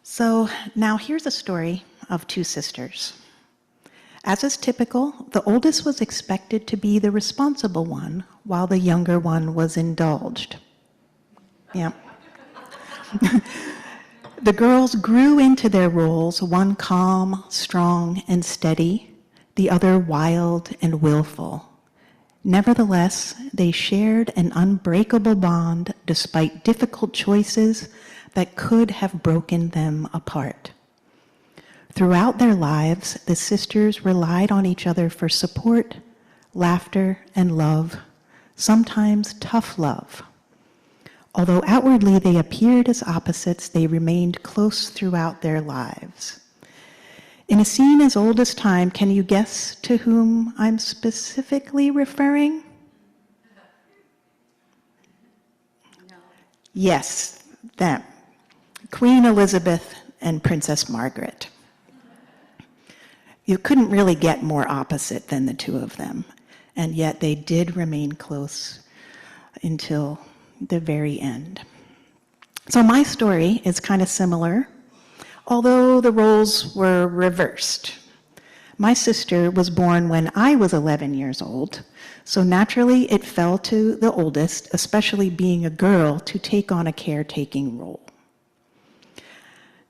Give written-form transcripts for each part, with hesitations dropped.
So now here's a story of two sisters. As is typical, the oldest was expected to be the responsible one, while the younger one was indulged. Yeah. The girls grew into their roles, one calm, strong, and steady, the other wild and willful. Nevertheless, they shared an unbreakable bond despite difficult choices that could have broken them apart. Throughout their lives, the sisters relied on each other for support, laughter, and love, sometimes tough love. Although outwardly they appeared as opposites, they remained close throughout their lives. In a scene as old as time, can you guess to whom I'm specifically referring? No. Yes, them. Queen Elizabeth and Princess Margaret. You couldn't really get more opposite than the two of them, and yet they did remain close until the very end. So my story is kind of similar, although the roles were reversed. My sister was born when I was 11 years old, so naturally it fell to the oldest, especially being a girl, to take on a caretaking role.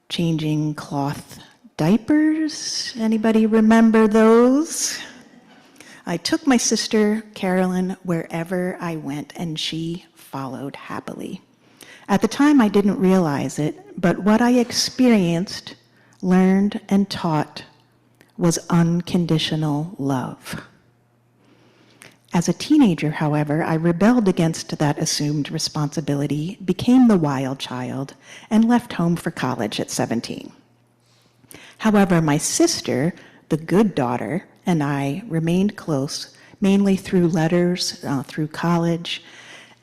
Changing cloth diapers, anybody remember those? I took my sister, Carolyn, wherever I went, and she followed happily. At the time, I didn't realize it, but what I experienced, learned, and taught was unconditional love. As a teenager, however, I rebelled against that assumed responsibility, became the wild child, and left home for college at 17. However, my sister, the good daughter, and I remained close, mainly through letters, through college,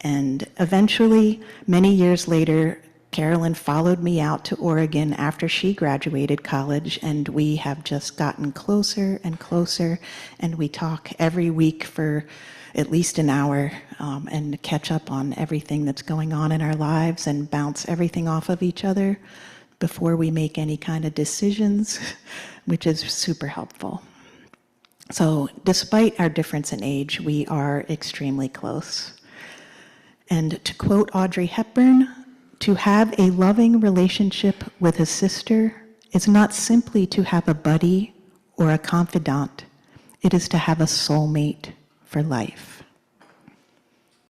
and eventually, many years later, Carolyn followed me out to Oregon after she graduated college, and we have just gotten closer and closer, and we talk every week for at least an hour and catch up on everything that's going on in our lives and bounce everything off of each other before we make any kind of decisions, which is super helpful. So despite our difference in age, we are extremely close. And to quote Audrey Hepburn, to have a loving relationship with a sister is not simply to have a buddy or a confidant. It is to have a soulmate for life.